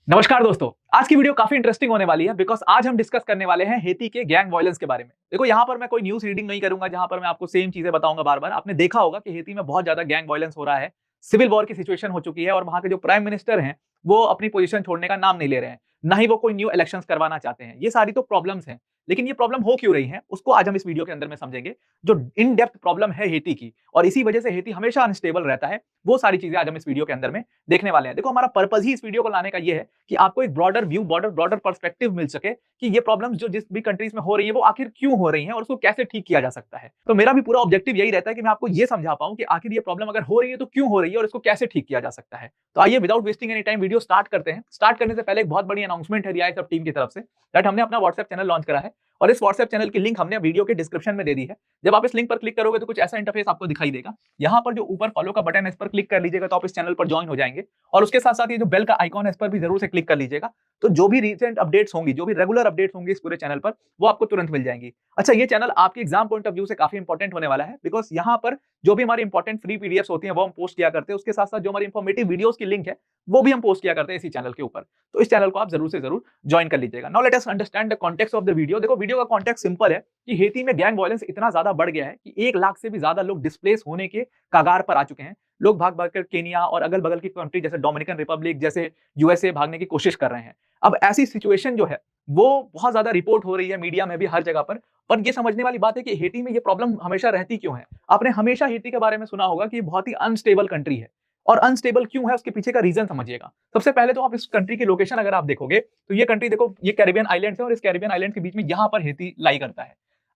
नमस्कार दोस्तों। आज की वीडियो काफी इंटरेस्टिंग होने वाली है बिकॉज आज हम डिस्कस करने वाले हैं हेती के गैंग वायलेंस के बारे में। देखो यहाँ पर मैं कोई न्यूज रीडिंग नहीं करूंगा जहां पर मैं आपको सेम चीजें बताऊंगा बार बार। आपने देखा होगा कि हेती में बहुत ज्यादा गैंग वायलेंस हो रहा है, सिविल वॉर की सिचुएशन हो चुकी है और वहां के जो प्राइम मिनिस्टर हैं वो अपनी पोजीशन छोड़ने का नाम नहीं ले रहे हैं, ना ही वो कोई न्यू इलेक्शंस करवाना चाहते हैं। ये सारी तो प्रॉब्लम्स हैं, लेकिन ये प्रॉब्लम हो क्यों रही है उसको आज हम इस वीडियो के अंदर में समझेंगे। जो इन डेप्थ प्रॉब्लम है हेती की और इसी वजह से हेती हमेशा अनस्टेबल रहता है, वो सारी चीजें आज हम इस वीडियो के अंदर में देखने वाले हैं। देखो हमारा पर्पज ही इस वीडियो को लाने का ये है कि आपको एक ब्रॉडर व्यू, ब्रॉडर पर्सपेक्टिव मिल सके कि ये प्रॉब्लम्स जो जिस भी कंट्रीज में हो रही है वो आखिर क्यों हो रही हैं और उसको कैसे ठीक किया जा सकता है। तो मेरा भी पूरा ऑब्जेक्टिव यही रहता है कि मैं आपको ये समझा पाऊं कि आखिर ये प्रॉब्लम अगर हो रही है तो क्यों हो रही है और इसको कैसे ठीक किया जा सकता है। तो आइए without wasting any time video start करते हैं। स्टार्ट करने से पहले एक बहुत बड़ी अनाउंसमेंट है रियाय सब टीम की तरफ से दैट हमने अपना व्हाट्सएप चैनल लॉन्च करा है और इस व्हाट्सएप चैनल की लिंक हमने वीडियो के डिस्क्रिप्शन में दे दी है। जब आप इस लिंक पर क्लिक करोगे तो कुछ ऐसा इंटरफेस आपको दिखाई देगा। यहाँ पर जो ऊपर फॉलो का बटन है इस पर क्लिक कर लीजिएगा तो आप इस चैनल पर ज्वाइन हो जाएंगे और उसके साथ साथ ये जो बेल का आइकॉन है इस पर भी जरूर से क्लिक कर लीजिएगा। तो जो भी रिसेंट अपडेट्स होंगी, जो भी रेगुलर अपडेट्स होंगी इस पूरे चैनल पर, वो आपको तुरंत मिल जाएंगी। अच्छा, ये चैनल आपके एग्जाम पॉइंट ऑफ व्यू से काफी इंपॉर्टेंट होने वाला है बिकॉज यहाँ पर जो भी हमारी इंपॉर्टेंट फ्री पीडीएफ्स होती हैं वो हम पोस्ट किया करते हैं। उसके साथ साथ जो हमारी इंफॉर्मेटिव वीडियोस की लिंक है वो भी हम पोस्ट किया करते हैं इसी चैनल के ऊपर। तो इस चैनल को आप जरूर से जरूर ज्वाइन कर लीजिएगा। Now let us understand the context of the video. देखो वीडियो का कॉन्टेक्स्ट सिंपल है कि हेती में गैंग वायलेंस इतना ज्यादा बढ़ गया है कि 1 लाख से भी ज्यादा लोग डिस्प्लेस होने के कगार पर आ चुके हैं। लोग भाग भाग कर केनिया और अगल बगल की कंट्री जैसे डोमिनिकन रिपब्लिक, जैसे यूएसए भागने की कोशिश कर रहे हैं। अब ऐसी सिचुएशन जो है वो बहुत ज्यादा रिपोर्ट हो रही है मीडिया में भी, हर जगह पर ये समझने वाली बात है कि हेती में ये प्रॉब्लम हमेशा रहती क्यों है। आपने हमेशा हेती के बारे में सुना होगा कि ये बहुत ही अनस्टेबल कंट्री है और अनस्टेबल क्यों है उसके पीछे का रीजन समझिएगा। सबसे पहले तो आप इस कंट्री की लोकेशन अगर आप देखोगे तो ये कंट्री देखो, ये कैरिबियन आइलैंड्स है और इस कैरिबियन आइलैंड के बीच में यहाँ पर हेती लाई करता है।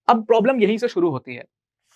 अब प्रॉब्लम यहीं से शुरू होती है।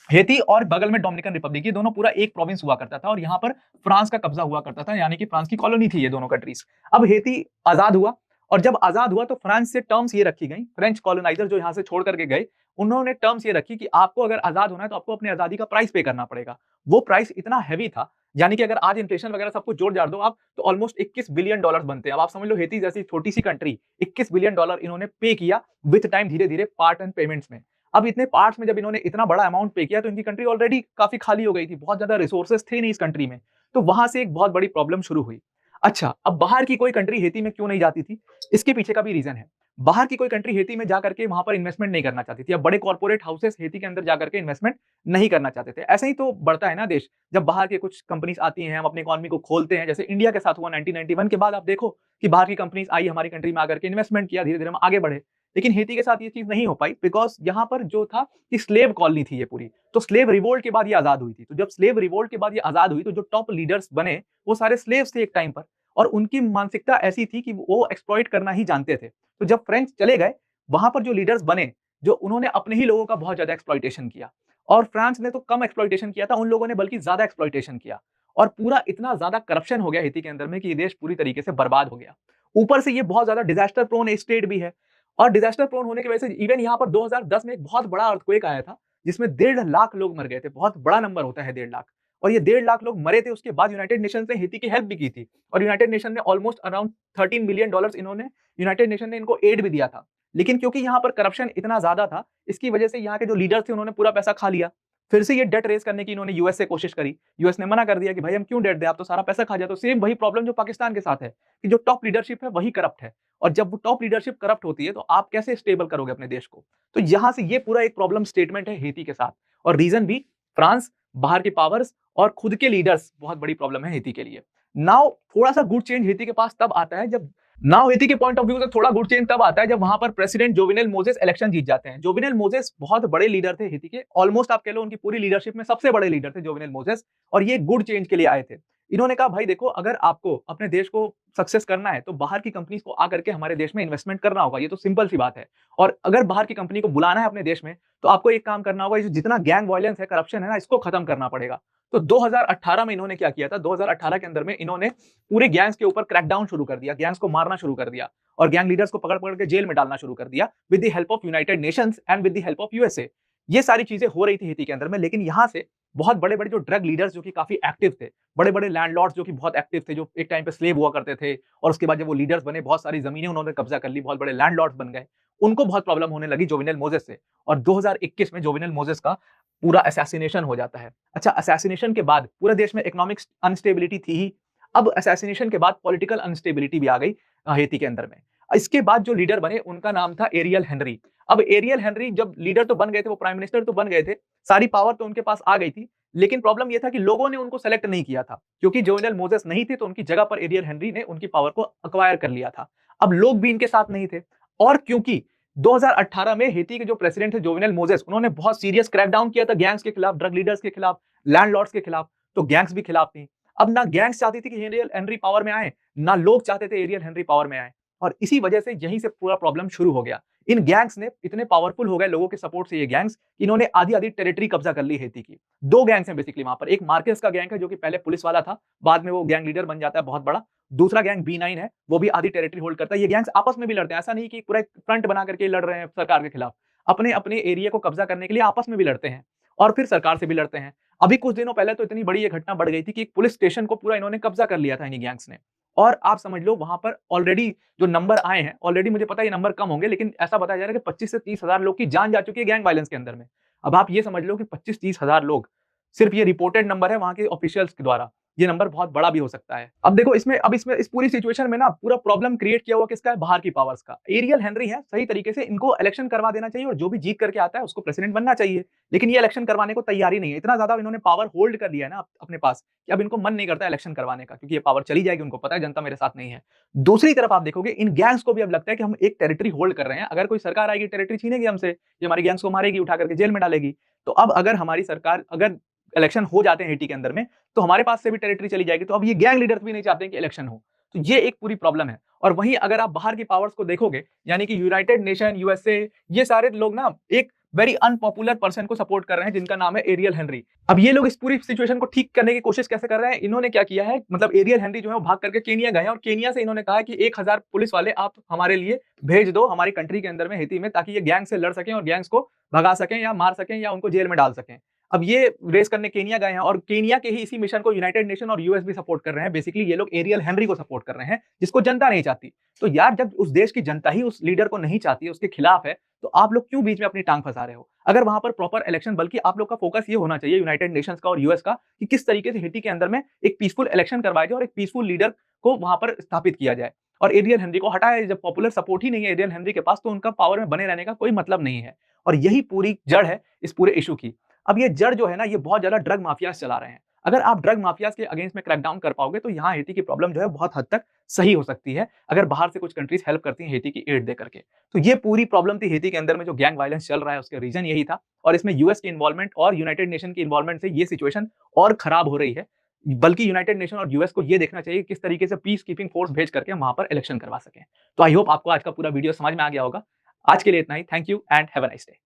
हेती और बगल में डोमिनिकन रिपब्लिक, ये दोनों पूरा एक प्रोविंस हुआ करता था और यहाँ पर फ्रांस का कब्जा हुआ करता था, यानी कि फ्रांस की कॉलोनी थी ये दोनों कंट्रीज। अब हेती आजाद हुआ और जब आजाद हुआ तो फ्रांस से टर्म्स ये रखी गई, फ्रेंच कॉलोनाइजर जो यहाँ से छोड़ करके गए उन्होंने टर्म्स ये रखी कि आपको अगर आजाद होना है तो आपको अपनी आजादी का प्राइस पे करना पड़ेगा। वो प्राइस इतना हैवी था, यानी कि अगर आज इन्फ्लेशन वगैरह सब कुछ जोड़ जाड़ दो आप तो ऑलमोस्ट 21 बिलियन डॉलर बनते हैं। अब आप समझ लो हेती जैसी छोटी सी कंट्री 21 बिलियन डॉलर इन्होंने पे किया विद टाइम, धीरे धीरे पार्ट एंड पेमेंट्स में। अब इतने पार्ट्स में जब इन्होंने इतना बड़ा अमाउंट पे किया तो इनकी कंट्री ऑलरेडी काफी खाली हो गई थी, बहुत ज्यादा रिसोर्सेस थे नहीं इस कंट्री में। तो वहां से एक बहुत बड़ी प्रॉब्लम शुरू हुई। अच्छा, अब बाहर की कोई कंट्री हेती में क्यों नहीं जाती थी, इसके पीछे का भी रीजन है। बाहर की कोई कंट्री हेती में जाकर के वहां पर इन्वेस्टमेंट नहीं करना चाहती थी। अब बड़े कॉर्पोरेट हाउसेस हेती के अंदर जाकर के इन्वेस्टमेंट नहीं करना चाहते थे। ऐसे ही तो बढ़ता है ना देश, जब बाहर के कुछ कंपनीज आती हैं हम अपनी इकोनॉमी को खोलते हैं, जैसे इंडिया के साथ हुआ 1991 के बाद। आप देखो कि बाहर की कंपनीज आई हमारी कंट्री में आकर के इन्वेस्टमेंट किया, धीरे धीरे हम आगे बढ़े। लेकिन हेती के साथ ये चीज नहीं हो पाई बिकॉज यहाँ पर जो था कि स्लेव कॉलोनी थी ये पूरी। तो स्लेव रिवोल्ट के बाद ये आजाद हुई थी। तो जब स्लेव रिवोल्ट के बाद ये आजाद हुई तो जो टॉप लीडर्स बने वो सारे स्लेव्स थे एक टाइम पर और उनकी मानसिकता ऐसी थी कि वो एक्सप्लॉइट करना ही जानते थे। तो जब फ्रेंच चले गए वहां पर जो लीडर्स बने, जो उन्होंने अपने ही लोगों का बहुत ज्यादा एक्सप्लॉइटेशन किया और फ्रांस ने तो कम एक्सप्लॉइटेशन किया था, उन लोगों ने बल्कि ज्यादा एक्सप्लॉइटेशन किया और पूरा इतना ज्यादा करप्शन हो गया हेती के अंदर में कि ये देश पूरी तरीके से बर्बाद हो गया। ऊपर से ये बहुत ज्यादा डिजास्टर प्रोन स्टेट भी है और डिजास्टर प्रोन होने की वजह से इवन यहाँ पर 2010 में एक बहुत बड़ा अर्थक्वेक आया था जिसमें 1.5 लाख लोग मर गए थे। बहुत बड़ा नंबर होता है 1.5 लाख, और ये 1.5 लाख लोग मरे थे। उसके बाद यूनाइटेड नेशन ने हेती की हेल्प भी की थी और यूनाइटेड नेशन ने ऑलमोस्ट अराउंड 13 बिलियन डॉलर इन्होंने, यूनाइटेड नेशन ने इनको एड भी दिया था। लेकिन क्योंकि यहाँ पर करप्शन इतना ज्यादा था इसकी वजह से यहाँ के जो लीडर्स थे उन्होंने पूरा पैसा खा लिया। फिर से ये डेट रेज करने की इन्होंने यूएस से कोशिश करी, यूएस ने मना कर दिया कि भाई हम क्यों डेट दें, आप तो सारा पैसा खा जाए। तो सेम वही प्रॉब्लम जो पाकिस्तान के साथ है कि जो टॉप लीडरशिप है वही करप्ट है और जब वो टॉप लीडरशिप करप्ट होती है तो आप कैसे स्टेबल करोगे अपने देश को। तो यहां से ये पूरा एक प्रॉब्लम स्टेटमेंट है हेती के साथ और रीजन भी फ्रांस, बाहर के पावर्स और खुद के लीडर्स बहुत बड़ी प्रॉब्लम है हेती के लिए। नाउ थोड़ा सा गुड चेंज हेती के पास तब आता है जब, नाउ हेती के पॉइंट ऑफ व्यू से थोड़ा गुड चेंज तब आता है जब वहां पर प्रेसिडेंट जोवेनेल मोजेस इलेक्शन जीत जाते हैं। जोवेनेल मोजेस बहुत बड़े लीडर थे हेती के, ऑलमोस्ट आप कह लो उनकी पूरी लीडरशिप में सबसे बड़े लीडर थे जोवेनेल मोजेस और ये गुड चेंज के लिए आए थे। इन्होंने कहा भाई देखो, अगर आपको अपने देश को सक्सेस करना है तो बाहर की कंपनीज को आकर के हमारे देश में इन्वेस्टमेंट करना होगा, ये तो सिंपल सी बात है। और अगर बाहर की कंपनी को बुलाना है अपने देश में तो आपको एक काम करना होगा, जितना गैंग वायलेंस है, करप्शन है ना, इसको खत्म करना पड़ेगा। तो 2018 में इन्होंने क्या किया था, 2018 के अंदर में इन्होंने पूरे गैंग्स के ऊपर क्रैकडाउन शुरू कर दिया, गैंग्स को मारना शुरू कर दिया और गैंग लीडर्स को पकड़ पकड़ के जेल में डालना शुरू कर दिया with the help of United Nations and with the help of USA. ये सारी चीजें हो रही थी हेती के अंदर में। लेकिन यहाँ से बहुत बड़े बड़े जो ड्रग लीडर्स जो कि काफी एक्टिव थे, बड़े बड़े लैंडलॉर्ड्स जो कि बहुत एक्टिव थे, जो एक टाइम पे स्लेव हुआ करते थे और उसके बाद जब वो लीडर्स बने बहुत सारी जमीनें उन्होंने कब्जा कर ली, बहुत बड़े लैंडलॉर्ड्स बन गए, उनको बहुत प्रॉब्लम होने लगी जोवेनेल मोजेस से। और 2021 में जोवेनेल मोजेस का पूरा असैसिनेशन हो जाता है। अच्छा, असैसिनेशन के बाद पूरे देश में इकोनॉमिक अनस्टेबिलिटी थी ही। अब असैसिनेशन के बाद पॉलिटिकल अनस्टेबिलिटी भी आ गई हेती के अंदर में। इसके बाद जो लीडर बने उनका नाम था एरियल हेनरी। अब एरियल हेनरी जब लीडर तो बन गए थे, वो प्राइम मिनिस्टर तो बन गए थे, सारी पावर तो उनके पास आ गई थी, लेकिन प्रॉब्लम ये था कि लोगों ने उनको सेलेक्ट नहीं किया था, क्योंकि जोवेनल मोजेस नहीं थे, तो उनकी जगह पर एरियल हेनरी ने उनकी पावर को अक्वायर कर लिया था। अब लोग भी इनके साथ नहीं थे, और क्योंकि 2018 में हेती के जो प्रेसिडेंट थे जोवेनल मोजेस, उन्होंने बहुत सीरियस क्रैकडाउन किया था गैंग्स के खिलाफ, ड्रग लीडर्स के खिलाफ, लैंडलॉर्ड्स के खिलाफ, तो गैंग्स भी खिलाफ थी। अब ना गैंग्स चाहती थी कि एरियल हेनरी पावर में आए, ना लोग चाहते थे एरियल हेनरी पावर में आए, और इसी वजह से यहीं से पूरा प्रॉब्लम शुरू हो गया। इन गैंग्स ने इतने पावरफुल हो गए लोगों के सपोर्ट से, ये गैंग्स, इन्होंने आधी-आधी टेरिटरी कब्जा कर ली हेती की। 2 गैंग्स हैं बेसिकली वहां पर, एक मार्केस का गैंग है जो कि पहले पुलिस वाला था, बाद में वो गैंग लीडर बन जाता है बहुत बड़ा। दूसरा गैंग B9 है, वो भी आधी टेरिटरी होल्ड करता है। ये गैंग्स आपस में भी लड़ते हैं, ऐसा नहीं कि पूरा एक फ्रंट बना करके लड़ रहे हैं सरकार के खिलाफ। अपने-अपने एरिया को कब्जा करने के लिए आपस में भी लड़ते हैं, और फिर सरकार से भी लड़ते हैं। अभी कुछ दिनों पहले तो इतनी बड़ी ये घटना बढ़ गई थी कि एक पुलिस स्टेशन को पूरा इन्होंने कब्जा कर लिया था इन्हीं गैंग्स ने। और आप समझ लो वहां पर ऑलरेडी जो नंबर आए हैं, ऑलरेडी मुझे पता है ये नंबर कम होंगे, लेकिन ऐसा बताया जा रहा है कि 25 से 30 हजार लोग की जान जा चुकी है गैंग वायलेंस के अंदर में। अब आप ये समझ लो कि 25-30 हजार लोग, सिर्फ ये रिपोर्टेड नंबर है वहां के ऑफिशियल्स के द्वारा, ये नंबर बहुत बड़ा भी हो सकता है। अब देखो इसमें इस पूरी सिचुएशन में ना पूरा प्रॉब्लम क्रिएट किया हुआ किसका है? बाहर की पावर्स का। एरियल हेनरी है, सही तरीके से इनको इलेक्शन करवा देना चाहिए और जो भी जीत करके आता है उसको प्रेसिडेंट बनना चाहिए, लेकिन ये इलेक्शन करवाने को तैयार ही नहीं है। इतना ज्यादा इन्होंने पावर होल्ड कर लिया है ना अपने पास कि अब इनको मन नहीं करता इलेक्शन करवाने का, क्योंकि ये पावर चली जाएगी, उनको पता है जनता मेरे साथ नहीं है। दूसरी तरफ आप देखोगे इन गैंग्स को भी अब लगता है कि हम एक टेरिटरी होल्ड कर रहे हैं, अगर कोई सरकार आएगी टेरिटरी छीनेगी हमसे, ये हमारी गैंग्स को मारेगी, उठा करके जेल में डालेगी। तो अब अगर हमारी सरकार, अगर इलेक्शन हो जाते हैं हेटी के अंदर में, तो हमारे पास से भी टेरिटरी चली जाएगी, तो अब ये गैंग लीडर्स भी नहीं चाहते हैं कि इलेक्शन हो। तो ये एक पूरी प्रॉब्लम है। और वहीं अगर आप बाहर की पावर्स को देखोगे, यानी कि यूनाइटेड नेशन, यूएसए, ये सारे लोग ना एक वेरी अनपॉपुलर पर्सन को सपोर्ट कर रहे हैं जिनका नाम है एरियल हेनरी। अब ये लोग इस पूरी सिचुएशन को ठीक करने की कोशिश कैसे कर रहे हैं? इन्होंने क्या किया है, मतलब एरियल हेनरी जो है वो भाग करके केनिया गए हैं, और केनिया से इन्होंने कहा है कि 1000 पुलिस वाले आप हमारे लिए भेज दो हमारी कंट्री के अंदर में, हेती में, ताकि ये गैंग से लड़ सकें और गैंग्स को भगा सकें या मार सकें या उनको जेल में डाल सकें। अब ये रेस करने केनिया गए हैं, और केनिया के ही इसी मिशन को यूनाइटेड नेशन और यूएस भी सपोर्ट कर रहे हैं। बेसिकली ये लोग एरियल हेनरी को सपोर्ट कर रहे हैं, जिसको जनता नहीं चाहती। तो यार, जब उस देश की जनता ही उस लीडर को नहीं चाहती है, उसके खिलाफ है, तो आप लोग क्यों बीच में अपनी टांग फंसा रहे हो? अगर वहां पर प्रॉपर इलेक्शन, बल्कि आप लोग का फोकस ये होना चाहिए यूनाइटेड नेशंस का और यूएस का, कि किस तरीके से हेटी के अंदर में एक पीसफुल इलेक्शन करवाया जाए और एक पीसफुल लीडर को वहां पर स्थापित किया जाए, और एरियल हेनरी को हटाया। जब पॉपुलर सपोर्ट ही नहीं है एरियल हेनरी के पास, तो उनका पावर में बने रहने का कोई मतलब नहीं है। और यही पूरी जड़ है इस पूरे इशू की। अब ये जड़ जो है ना, ये बहुत ज्यादा ड्रग माफियाज चला रहे हैं। अगर आप ड्रग माफियाज के अगेंस्ट में क्रैकडाउन कर पाओगे, तो यहाँ हेती की प्रॉब्लम जो है बहुत हद तक सही हो सकती है, अगर बाहर से कुछ कंट्रीज हेल्प करती हैं हेती की एड दे करके। तो ये पूरी प्रॉब्लम थी हेती के अंदर में, जो गैंग वायलेंस चल रहा है उसका रीजन यही था, और इसमें यूएस की इन्वॉल्वमेंट और यूनाइटेड नेशन की इन्वॉल्वमेंट से ये सिचुएशन और खराब हो रही है। बल्कि यूनाइटेड नेशन और यूएस को ये देखना चाहिए कि किस तरीके से पीस कीपिंग फोर्स भेज करके हम वहां पर इलेक्शन करवा सकें। तो आई होप आपको आज का पूरा वीडियो समझ में आ गया होगा। आज के लिए इतना ही। Thank you and have a nice day.